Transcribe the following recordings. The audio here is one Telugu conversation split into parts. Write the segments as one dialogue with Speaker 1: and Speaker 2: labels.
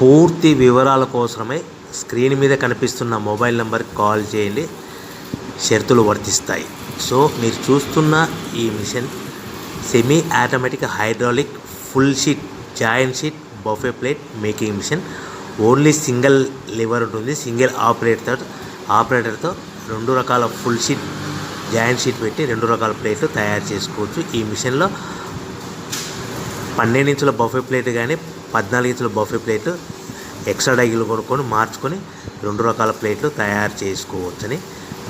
Speaker 1: పూర్తి వివరాల కోసమే స్క్రీన్ మీద కనిపిస్తున్న మొబైల్ నెంబర్కి కాల్ చేయండి. షరతులు వర్తిస్తాయి. సో మీరు చూస్తున్న ఈ machine semi automatic hydraulic full sheet joint sheet buffet plate making machine. Only single lever ఉంటుంది. సింగిల్ ఆపరేటర్తో 2 రకాల ఫుల్ షీట్ జాయింట్ షీట్ పెట్టి 2 రకాల ప్లేట్లు తయారు చేసుకోవచ్చు. ఈ మిషన్లో 12 ఇంచుల బఫే ప్లేట్ కానీ 14 ఇంచుల బఫే ప్లేట్లు ఎక్స్ట్రా డైలు కొనుక్కొని మార్చుకొని 2 రకాల ప్లేట్లు తయారు చేసుకోవచ్చని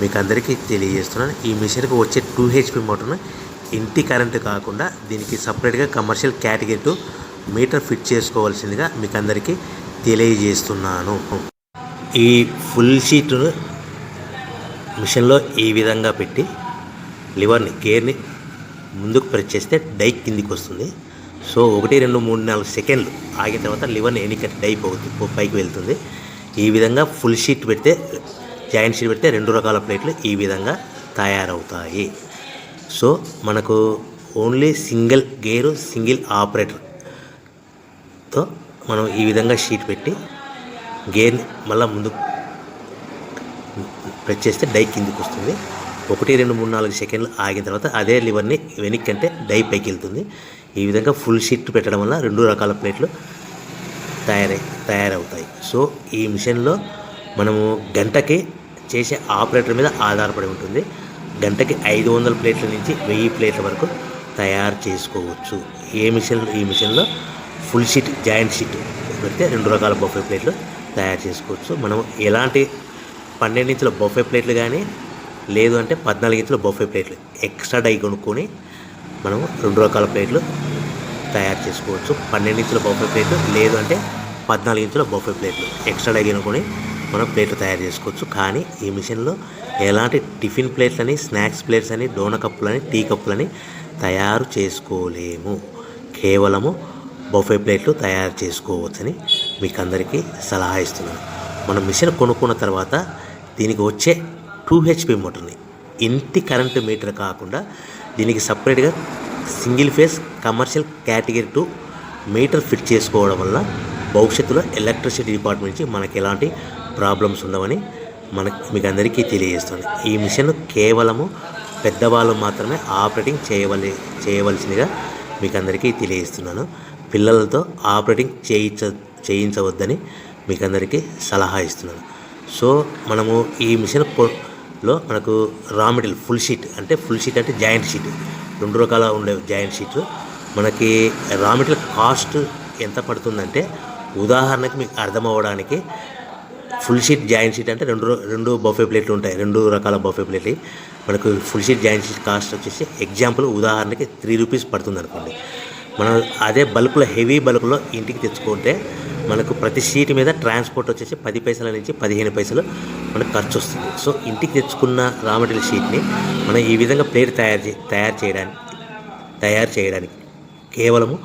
Speaker 1: మీకు అందరికీ తెలియజేస్తున్నాను. ఈ మిషన్కి వచ్చే 2 HP మోటార్ను ఇంటి కరెంటు కాకుండా దీనికి సపరేట్గా కమర్షియల్ కేటగిరీ 2 మీటర్ ఫిట్ చేసుకోవాల్సిందిగా మీకు అందరికీ తెలియజేస్తున్నాను. ఈ ఫుల్ షీట్ను మిషన్లో ఈ విధంగా పెట్టి లివర్ని గేర్ని ముందుకు ప్రెస్ చేస్తే డై కిందికి వస్తుంది. సో 1 2 3 4 సెకండ్లు ఆగిన తర్వాత లివర్ని ఎన్నిక డై పైకి వెళ్తుంది. ఈ విధంగా ఫుల్ షీట్ పెడితే జాయింట్ షీట్ పెడితే 2 రకాల ప్లేట్లు ఈ విధంగా తయారవుతాయి. సో మనకు ఓన్లీ సింగిల్ గేరు సింగిల్ ఆపరేటర్తో మనం ఈ విధంగా షీట్ పెట్టి గేర్ని మళ్ళీ ముందుకు ప్రెస్ చేస్తే డై కిందికి వస్తుంది. 1 2 3 4 సెకండ్లు ఆగిన తర్వాత అదే లివర్ని వెనక్కి అంటే డై పైకి వెళ్తుంది. ఈ విధంగా ఫుల్ షీట్ పెట్టడం వల్ల 2 రకాల ప్లేట్లు తయారవుతాయి. సో ఈ మిషన్లో మనము గంటకి చేసే ఆపరేటర్ మీద ఆధారపడి ఉంటుంది. గంటకి 500 ప్లేట్ల నుంచి 1000 ప్లేట్ల వరకు తయారు చేసుకోవచ్చు. ఈ మిషన్లో ఫుల్ షీట్ జాయింట్ షీట్ పెడితే 2 రకాల బఫే ప్లేట్లు తయారు చేసుకోవచ్చు. మనం ఎలాంటి 12 ఇంచుల బఫే ప్లేట్లు కానీ లేదు అంటే 14 ఇంచుల బఫే ప్లేట్లు ఎక్స్ట్రా డై కొనుక్కొని మనం 2 రకాల ప్లేట్లు తయారు చేసుకోవచ్చు. 12 ఇంచుల బఫే ప్లేట్లు లేదు అంటే 14 ఇంచుల బఫే ప్లేట్లు ఎక్స్ట్రా డై కొనుక్కొని మనం ప్లేట్లు తయారు చేసుకోవచ్చు. కానీ ఈ మిషన్లో ఎలాంటి టిఫిన్ ప్లేట్లని స్నాక్స్ ప్లేట్స్ అని డోన కప్పులని టీ కప్పులని తయారు చేసుకోలేము. కేవలము బఫే ప్లేట్లు తయారు చేసుకోవచ్చని మీకు అందరికీ సలహా ఇస్తున్నాను. మనం మిషన్ కొనుక్కున్న తర్వాత దీనికి వచ్చే 2 HP మోటార్ని ఇంటి కరెంటు మీటర్ కాకుండా దీనికి సపరేట్గా single phase commercial category 2 metre fit చేసుకోవడం వల్ల భవిష్యత్తులో ఎలక్ట్రిసిటీ డిపార్ట్మెంట్ నుంచి మనకి ఎలాంటి ప్రాబ్లమ్స్ ఉండవని మీకు అందరికీ తెలియజేస్తుంది. ఈ మిషన్ కేవలము పెద్దవాళ్ళు మాత్రమే ఆపరేటింగ్ చేయవలసిందిగా మీకు అందరికీ తెలియజేస్తున్నాను. పిల్లలతో ఆపరేటింగ్ చేయించవద్దని మీకు అందరికీ సలహా ఇస్తున్నాను. సో మనము ఈ మిషన్లో మనకు రా మెటీరియల్ ఫుల్ షీట్ అంటే జాయింట్ షీట్ 2 రకాల ఉండే జాయింట్ షీట్ మనకి రా మెటీరియల్ కాస్ట్ ఎంత పడుతుందంటే ఉదాహరణకి మీకు అర్థం అవ్వడానికి ఫుల్ షీట్ జాయింట్ షీట్ అంటే 2 బఫే ప్లేట్లు ఉంటాయి. 2 రకాల బఫే ప్లేట్లు మనకు full sheet joint sheet cost వచ్చేసి ఎగ్జాంపుల్ ఉదాహరణకి 3 రూపీస్ పడుతుంది అనుకోండి. మనం అదే బల్క్లో హెవీ బల్క్లో ఇంటికి తెచ్చుకుంటే మనకు ప్రతి షీట్ మీద ట్రాన్స్పోర్ట్ వచ్చేసి 10 పైసల నుంచి 15 పైసలు మనకు ఖర్చు వస్తుంది. సో ఇంటికి తెచ్చుకున్న రా మెటీరియల్ షీట్ని మనం ఈ విధంగా ప్లేట్ తయారు చేయడానికి కేవలము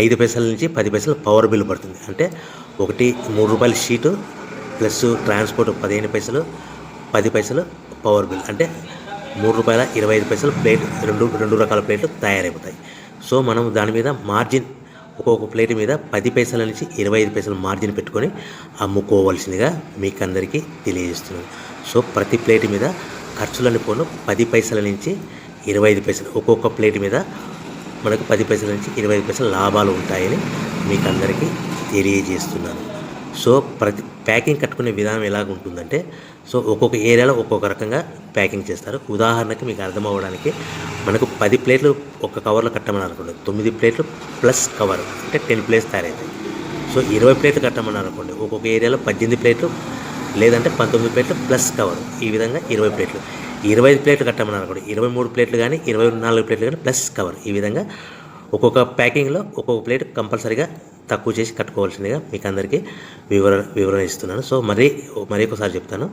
Speaker 1: 5 పైసల నుంచి 10 పైసలు పవర్ బిల్ పడుతుంది. అంటే 3 రూపాయల షీటు ప్లస్ ట్రాన్స్పోర్ట్ 15 పైసలు 10 పైసలు పవర్ బిల్ అంటే 3 రూపాయల 25 పైసలు ప్లేట్ 2 రకాల ప్లేట్లు తయారైపోతాయి. సో మనం దాని మీద మార్జిన్ ఒక్కొక్క ప్లేట్ మీద 10 పైసల నుంచి 25 పైసలు మార్జిన్ పెట్టుకొని అమ్ముకోవాల్సిందిగా మీకు అందరికీ తెలియజేస్తున్నాను. సో ప్రతి ప్లేట్ మీద ఖర్చులని పోను 10 పైసల నుంచి 25 పైసలు ఒక్కొక్క ప్లేట్ మీద మనకు 10 పైసల నుంచి 25 పైసలు లాభాలు ఉంటాయని మీకు అందరికీ తెలియజేస్తున్నాను. సో ప్రతి ప్యాకింగ్ కట్టుకునే విధానం ఎలాగ ఉంటుందంటే సో ఒక్కొక్క ఏరియాలో ఒక్కొక్క రకంగా ప్యాకింగ్ చేస్తారు. ఉదాహరణకి మీకు అర్థం అవ్వడానికి మనకు 10 ప్లేట్లు ఒక కవర్లో కట్టమని అనుకోండి, 9 ప్లేట్లు ప్లస్ కవర్ అంటే 10 ప్లేట్స్ తయారవుతాయి. సో 20 ప్లేట్లు కట్టమని అనుకోండి, ఒక్కొక్క ఏరియాలో 18 ప్లేట్లు లేదంటే 19 ప్లేట్లు ప్లస్ కవర్ ఈ విధంగా 20 ప్లేట్లు. 25 ప్లేట్లు కట్టమని అనుకోండి, 23 ప్లేట్లు కానీ 24 ప్లేట్లు కానీ ప్లస్ కవర్ ఈ విధంగా ఒక్కొక్క ప్యాకింగ్లో ఒక్కొక్క ప్లేట్ కంపల్సరీగా తక్కువ చేసి కట్టుకోవాల్సిందిగా మీకు అందరికీ వివరణ ఇస్తున్నాను. సో మరి ఒకసారి చెప్తాను.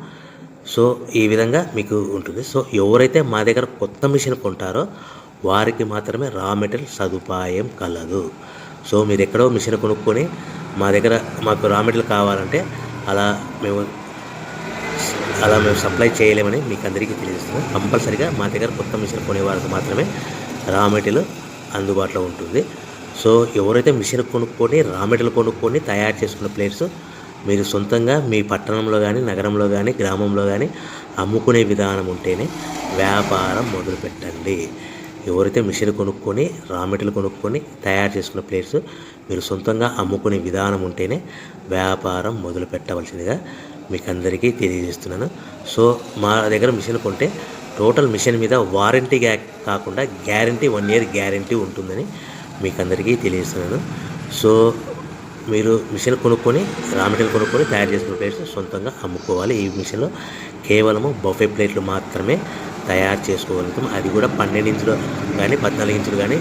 Speaker 1: సో ఈ విధంగా మీకు ఉంటుంది. సో ఎవరైతే మా దగ్గర కొత్త మిషన్ కొంటారో వారికి మాత్రమే రా మెటీరియల్ సదుపాయం కలదు. సో మీరు ఎక్కడో మిషన్ కొనుక్కొని మాకు రా మెటీరియల్ కావాలంటే అలా మేము సప్లై చేయలేమని మీకు అందరికీ తెలియజేస్తున్నాం. కంపల్సరీగా మా దగ్గర కొత్త మిషన్ కొనే వారికి మాత్రమే రా మెటీరియల్ అందుబాటులో ఉంటుంది. సో ఎవరైతే మిషన్ కొనుక్కొని రా మెటీరియల్ కొనుక్కొని తయారు చేసుకున్న ప్లేట్స్ మీరు సొంతంగా మీ పట్టణంలో కానీ నగరంలో కానీ గ్రామంలో కానీ అమ్ముకునే విధానం ఉంటేనే వ్యాపారం మొదలుపెట్టండి. ఎవరైతే మిషన్ కొనుక్కొని రా మెటీరియల్ కొనుక్కొని తయారు చేసుకున్న ప్లేట్స్ మీరు సొంతంగా అమ్ముకునే విధానం ఉంటేనే వ్యాపారం మొదలు పెట్టవలసిందిగా మీకు అందరికీ తెలియజేస్తున్నాను. సో మా దగ్గర మిషన్ కొంటే టోటల్ మిషన్ మీద వారంటీ కాకుండా గ్యారంటీ 1 year గ్యారంటీ ఉంటుందని మీకు అందరికీ తెలియజేస్తున్నాను. సో మీరు మిషన్ కొనుక్కొని రా మెటీరియల్ కొనుక్కొని తయారు చేసుకున్న ప్లేట్స్ సొంతంగా అమ్ముకోవాలి. ఈ మిషన్లో కేవలము బఫే ప్లేట్లు మాత్రమే తయారు చేసుకోగలుగుతాం. అది కూడా 12 ఇంచులు కానీ 14 ఇంచులు కానీ